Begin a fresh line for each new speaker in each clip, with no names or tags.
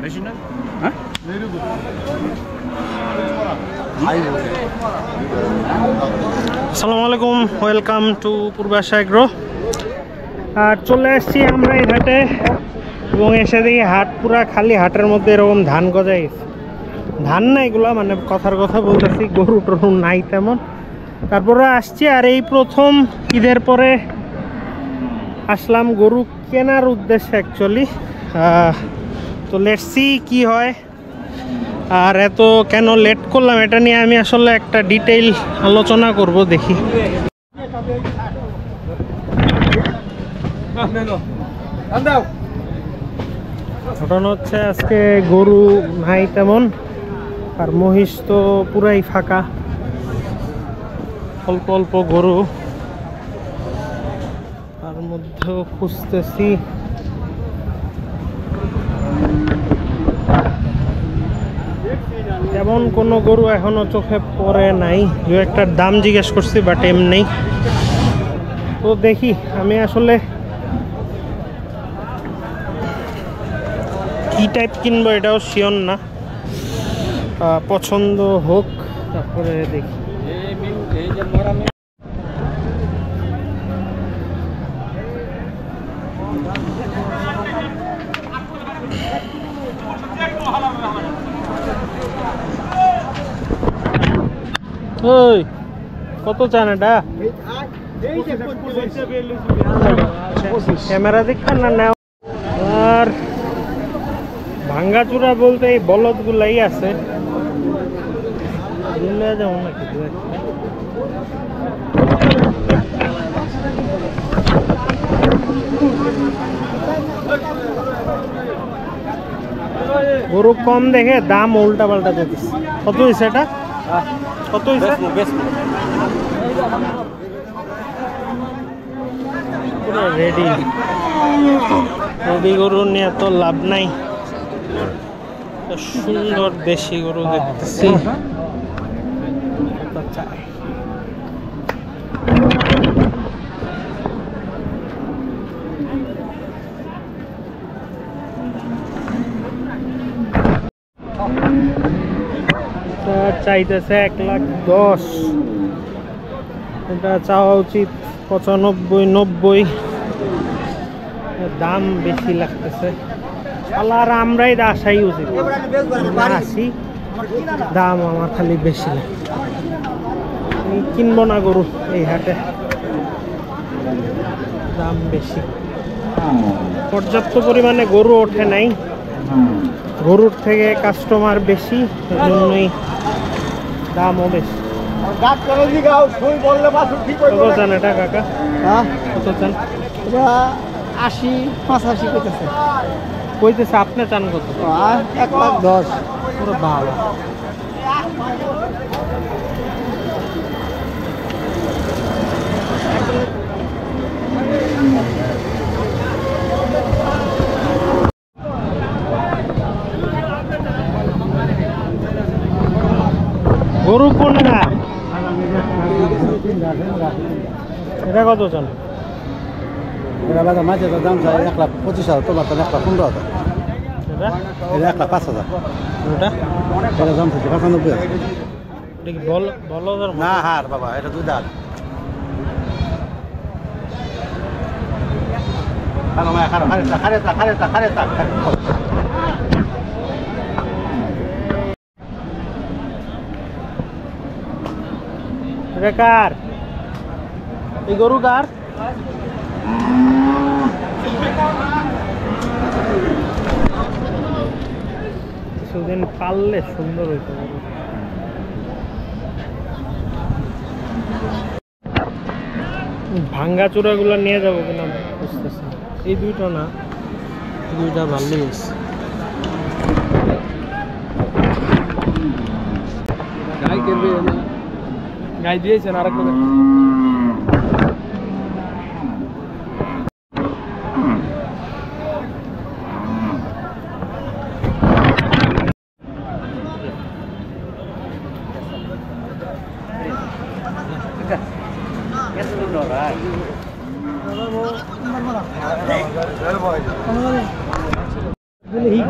হ্যাঁ আসসালামু আলাইকুম, ওয়েলকাম টু পূর্বাশা এগ্রো। আর চলে আসছি আমরা এই হাটে এবং এসে দেখি হাট পুরা খালি। হাটের মধ্যে এরকম ধান গজাই গেছে। ধান না এগুলো, মানে কথার কথা বলতেছি, গরু টরু নাই তেমন। তারপরে আসছি, আর এই প্রথম ঈদের পরে আসলাম গরু কেনার উদ্দেশ্যে অ্যাকচুয়ালি। তো লেটস সি কি হয়। আর এত কেন লেট করলাম এটা নিয়ে আমি আসলে একটা ডিটেইল আলোচনা করব, দেখি। ঘটনা হচ্ছে আজকে গরু নাই তেমন, আর মহিষ তো পুরাই ফাঁকা, অল্প অল্প গরু। তার মধ্যেও খুঁজতেছি তেমন কোনো গরু এখনো চোখে পড়ে নাই। দু একটার দাম জিজ্ঞেস করছি, বাট এমনি। তো দেখি, আমি আসলে কি টাইপ কিনবো এটাও শিওর না। পছন্দ হোক, তারপরে দেখি। ওই কত চান এটা? ক্যামেরা দেখছেন না? নেও। আর ভাঙ্গাচুরা বলতে এই বলদ গুলাই আছে। যেমন নাকি গরু কম দেখে দাম উল্টা পাল্টা যেতেছে। কত হয়েছে এটা? কত হয়েছে? পুরো রেডি। রেডি গরু নিয়ে তো লাভ নাই। সুন্দর দেশি গরু দেখতেছি। চাইতেছে 1,10,000। এটা চাওয়া উচিত 95-90। দাম বেশি লাগতেছে। আর আমরাই আসাই উচিত, আসি দাম আমার খালি বেশি লাগে। কিনবো না গরু এই হাটে, দাম বেশি। পর্যাপ্ত পরিমাণে গরু ওঠে নাই, গরুর থেকে কাস্টমার বেশি, এজন্যই দামও বেশি। কত চান এটা কাকা? কত চান?
80-85 কইতেছে।
কইতেছে, আপনি চান কত?
1,10,000।
পুরো বাবা। গরু কোনটা? এটা কত চান?
মাঝে তো দাম চাই 1,25,000, তোমার তো 1,15,000।
এটা
1,05,000।
ওটা
এটা দাম থেকে 95,000।
বলো
না হার বাবা, এটা 2 দাঁত।
এটা কার? এই গরু কার? কিছুদিন পাললে সুন্দর হইতো। ভাঙ্গা চূড়া গুলো নিয়ে যাবো কিনা বুঝতেছি। এই দুইটা না, দুইটা ভালোই আছে।
গাই কিনবে না? গাই দিয়েছেন আর একটা।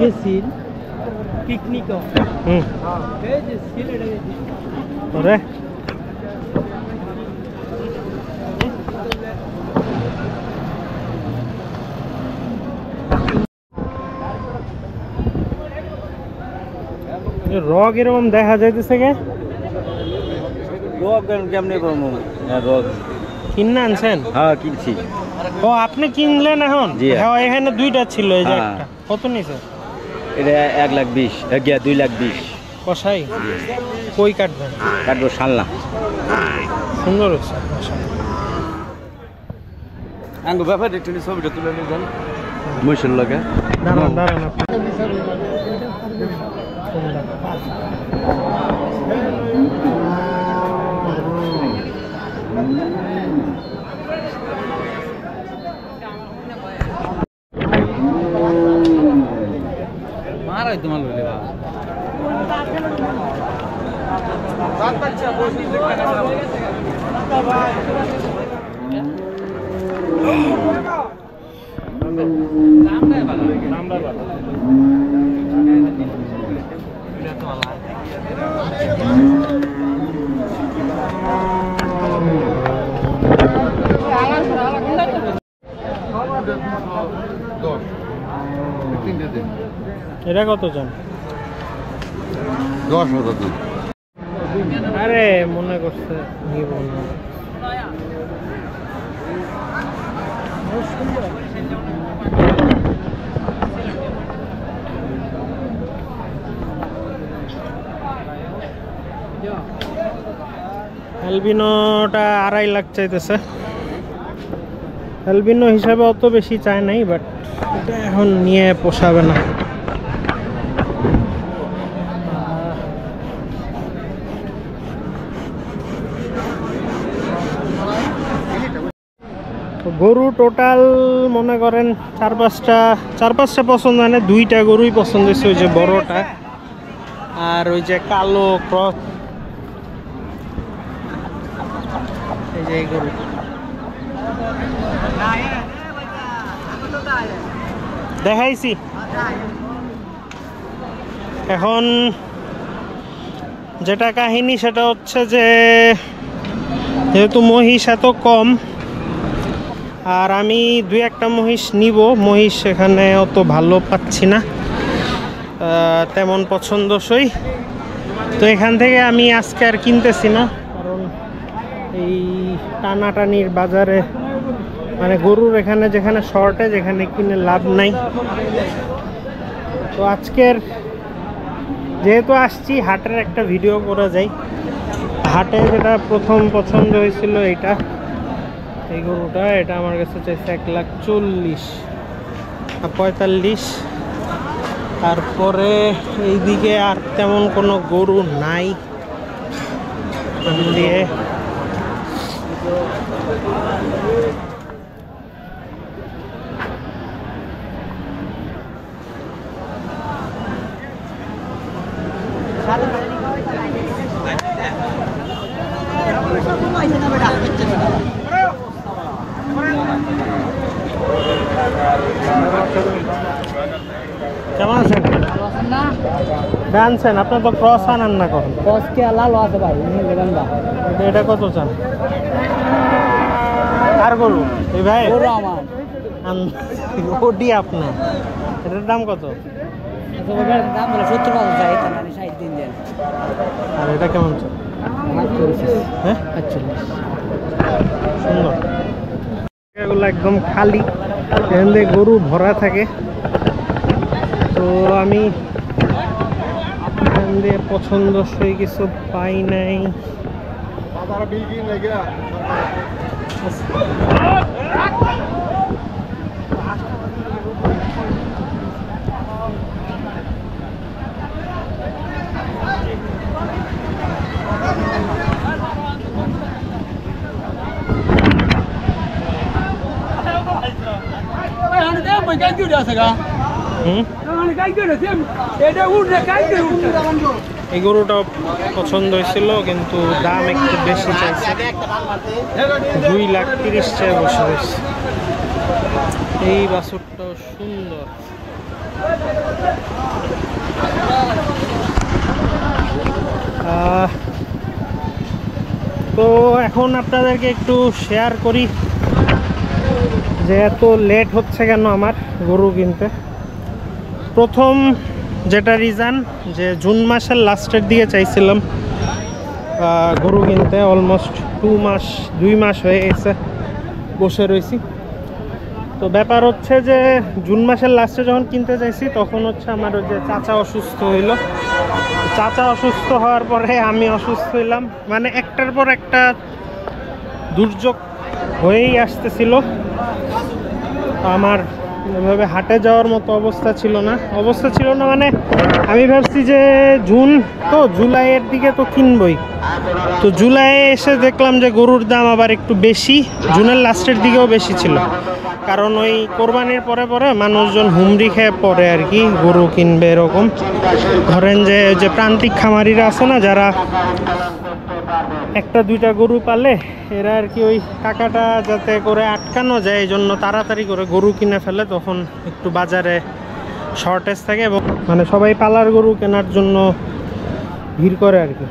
গেছি
পিকনিক
হুম
এই যে সিলেটে
ওরে রগ এরকম দেখা যাইতেছে কে
রোগ কেমনে করবো রোগ
কিনে আনছেন?
হ্যাঁ কিনছি।
ও আপনি কিনলেন এখন?
জি।
হ্যাঁ এখানে দুইটা ছিল, এই যে
হ্যাঁ।
একটা কত নিছে?
এটা 1,20,000 2,20,000
কষাই কই কাটবেন?
কাটবো সালনা।
সুন্দর হচ্ছে
আঙ্গু ব্যাপার একটু ছবিটা তুলে নিয়ে যান মহিষের লগে।
দাঁড়ান দাঁড়ান আপনি।
মারাই তোমার লগে
এটা কত চান?
10,000
আরে মনে করছে নিব না। অ্যালবিনোটা 2.5 লাখ চাইতেছে। অ্যালবিনো হিসাবে অত বেশি চায় নাই, বাট এটা এখন নিয়ে পোষাবে না। গরু টোটাল মনে করেন 4-5টা পছন্দ হয় না, 2টা গরুই পছন্দ হয়েছে, ওই যে বড়টা আর ওই যে কালো ক্রস, এই যে এই গরু দেখাইছি। এখন যেটা কাহিনী সেটা হচ্ছে যে যেহেতু মহিষ এত কম আর আমি 2-1টা মহিষ নিব, মহিষ এখানে অত ভালো পাচ্ছি না, তেমন পছন্দসই, তো এখান থেকে আমি আজকে আর কিনতেছি না, কারণ এই টানাটানির বাজারে মানে গরুর এখানে যেখানে শর্টেজ এখানে কিনে লাভ নাই। তো আজকের যেহেতু আসছি হাটের একটা ভিডিও করা যায়। হাটে যেটা প্রথম পছন্দ হয়েছিল এইটা, এই গরুটা, এটা আমার কাছে চাইছে 1,40,45। তারপরে এইদিকে আর তেমন কোনো গরু নাই দিয়ে। কেমন আছেন? আনছেন আপনার তো ক্রস আনান না কখন?
কসকে লাল আছে ভাই নেবেন না
এটা কত চান? আর গরু এই ভাই
গরু আমার
ওটি আপনার, এটার দাম কত?
দাম বলে 70,000 চাই, এটা না 60 দিন দেন।
আর এটা কেমন চান? হ্যাঁ
45
সুন্দর, এগুলো একদম খালি, এখান থেকে গরু ভরা থাকে। তো আমি এখান দিয়ে পছন্দসই কিছু পাই নাই। এই গরুটা পছন্দ হয়েছিল কিন্তু দাম একটু বেশি চাইছে, 2,30,000 চেয়ে বসে রয়েছে। এই বাছুরটাও সুন্দর। তো এখন আপনাদেরকে একটু শেয়ার করি যে এত লেট হচ্ছে কেন আমার গরু কিনতে। প্রথম যেটা রিজন যে জুন মাসের লাস্টের দিকে চাইছিলাম গরু কিনতে, অলমোস্ট 2 মাস হয়ে গেছে বসে রয়েছি। তো ব্যাপার হচ্ছে যে জুন মাসের লাস্টে যখন কিনতে চাইছি তখন হচ্ছে আমার ওই যে চাচা অসুস্থ হইল। চাচা অসুস্থ হওয়ার পরে আমি অসুস্থ হইলাম, মানে একটার পর একটা দুর্যোগ হয়েই আসতেছিল। আমার এভাবে হাটে যাওয়ার মতো অবস্থা ছিল না মানে আমি ভাবছি যে জুন তো জুলাইয়ের দিকে তো কিনবই। তো জুলাইয়ে এসে দেখলাম যে গরুর দাম আবার একটু বেশি, জুনের লাস্টের দিকেও বেশি ছিল। কারণ ওই কোরবানির পরে পরে মানুষজন হুমড়ি খেয়ে পড়ে আর কি গরু কিনবে এরকম। ধরেন যে প্রান্তিক খামারিরা আছে না, যারা 1-2টা গরু পালে, এরা আর কি ওই টাকাটা যাতে করে আটকানো যায় এই জন্য তাড়াতাড়ি করে গরু কিনে ফেলে, তখন একটু বাজারে শর্টেজ থাকে এবং মানে সবাই পালার গরু কেনার জন্য ভিড় করে আর কি।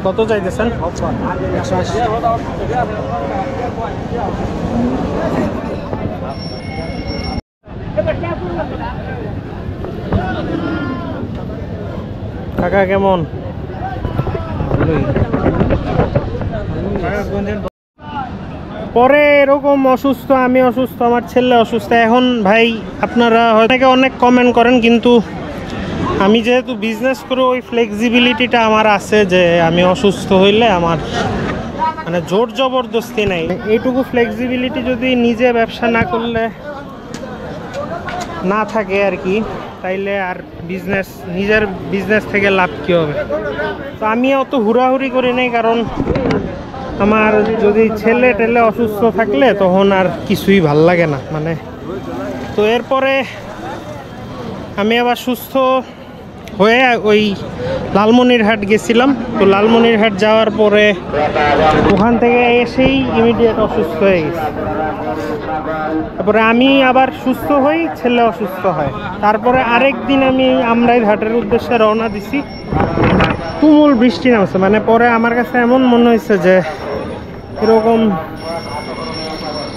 কত চাইতেছেন? কাকা কেমন? পরে এরকম অসুস্থ, আমি অসুস্থ, আমার ছেলে অসুস্থ। এখন ভাই আপনারা হয়তো অনেক কমেন্ট করেন, কিন্তু আমি যেহেতু বিজনেস করে ওই ফ্লেক্সিবিলিটিটা আমার আছে যে আমি অসুস্থ হইলে আমার মানে জোর জবরদস্তি নাই। এইটুকু ফ্লেক্সিবিলিটি যদি নিজে ব্যবসা না করলে না থাকে আর কি, তাইলে আর নিজের বিজনেস থেকে লাভ কী হবে? তো আমি অত হুড়াহুড়ি করি নাই, কারণ আমার যদি ছেলে টেলে অসুস্থ থাকলে তখন আর কিছুই ভাল লাগে না মানে। তো এরপরে আমি আবার সুস্থ হয়ে ওই লালমনিরহাট গেছিলাম। তো লালমনিরহাট যাওয়ার পরে ওখান থেকে এসেই ইমিডিয়েট অসুস্থ হয়ে গেছি। তারপরে আমি আবার সুস্থ হই, ছেলে অসুস্থ হয়। তারপরে আরেক দিন আমি আমরাইঘাটের উদ্দেশ্যে রওনা দিছি, তুমুল বৃষ্টি নামছে। মানে পরে আমার কাছে এমন মনে হয়েছে যে এরকম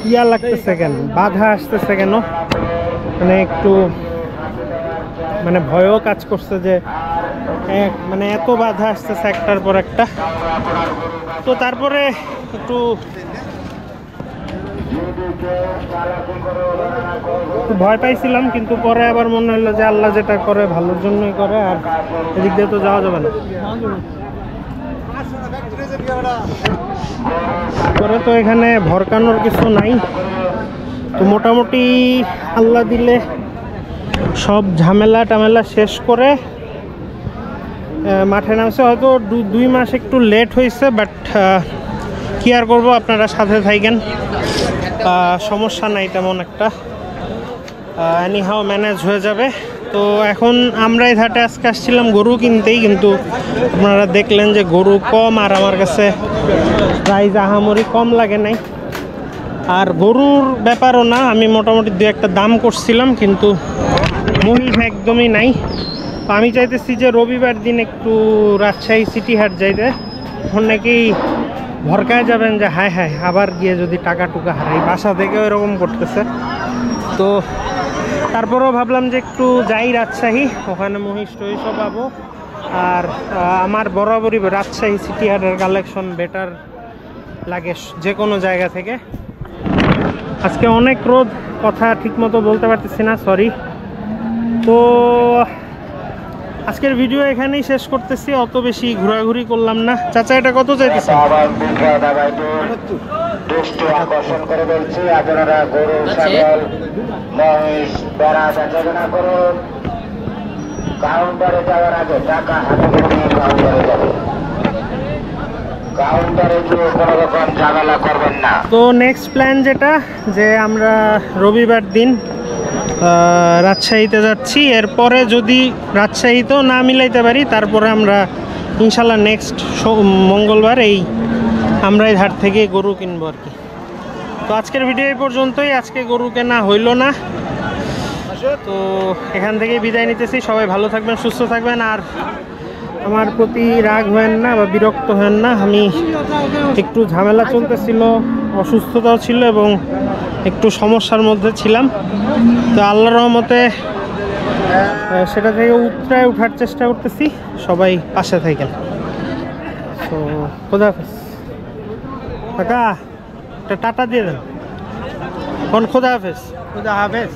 ইয়া লাগতেছে কেন, বাধা আসতেছে কেন, মানে একটু মানে ভয়ও কাজ করছে যে মানে এত বাধা আসতেছে একটার পর একটা। তো তারপরে একটু ভয় পাইছিলাম, কিন্তু পরে আবার মনে হলো যে আল্লাহ যেটা করে ভালোর জন্যই করে, আর এদিক দিয়ে তো যাওয়া যাবে না। পরে তো এখানে ভরকানোর কিছু নাই। তো মোটামুটি আল্লাহ দিলে সব ঝামেলা টামেলা শেষ করে মাঠে নামছে। হয়তো 2 মাস একটু লেট হয়েছে, বাট কি আর করবো, আপনারা সাথে থাকেন, সমস্যা নাই তেমন একটা, এনিহাও ম্যানেজ হয়ে যাবে। তো এখন আমরাইঘাটে আজকে আসছিলাম গরু কিনতেই, কিন্তু আপনারা দেখলেন যে গরু কম, আর আমার কাছে প্রাইস আহামরি কম লাগে নাই। আর গরুর ব্যাপারও না, আমি মোটামুটি 2-1টা দাম করছিলাম, কিন্তু মহিষ একদমই নাই। আমি চাইতেছি যে রবিবার দিন একটু রাজশাহী সিটি হাট যাইতে, অনেকেই ভরকায় যাবেন যে হায় হায় আবার গিয়ে যদি টাকা টুকা হারাই, বাসা থেকেও এরকম করতেছে। তো তারপরেও ভাবলাম যে একটু যাই রাজশাহী, ওখানে মহিষ টহিষও পাবো। আর আমার বরাবরই রাজশাহী সিটি হাটের কালেকশন বেটার লাগে যে কোনো জায়গা থেকে। আজকে অনেক রোদ, কথা ঠিকমতো বলতে পারতেছি না, সরি। তো আজকের ভিডিও এখানেই শেষ করতেছি, অত বেশি ঘোরাঘুরি করলাম না। চাচা এটা কত চাইতেছে?
আকর্ষণ করে বলছি, আপনারা গরু ছাগল মহিষ বেড়া বেচাকেনা করুন। কাউন্টারে যাওয়ার আগে টাকা হাতে করে নিয়ে কাউন্টারে যাবেন, কাউন্টারে গিয়ে কোনো রকম ঝামেলা করবেন না।
তো নেক্সট প্ল্যান যেটা, যে আমরা রবিবার দিন রাজশাহীতে যাচ্ছি। এরপরে যদি রাজশাহীতেও না মিলাইতে পারি, তারপরে আমরা ইনশাল্লাহ নেক্সট মঙ্গলবার এই আমরাইঘাট থেকে গরু কিনবো আর কি। তো আজকের ভিডিও এই পর্যন্তই। আজকে গরু কেনা হইল না, তো এখান থেকে বিদায় নিতেছি। সবাই ভালো থাকবেন, সুস্থ থাকবেন, আর আমার প্রতি রাগ হয়েন না বা বিরক্ত হয়েন না। আমি একটু ঝামেলা চলতেছিল, অসুস্থতাও ছিল এবং একটু সমস্যার মধ্যে ছিলাম। তো আল্লাহর রহমতে সেটা থেকে উতরায় ওঠার চেষ্টা করতেছি। সবাই পাশে থাকেন। তো খোদা হাফেজ। কাকা একটা টাটা দিয়ে দেন। কোন খোদা হাফেজ।
খুদা হাফেজ।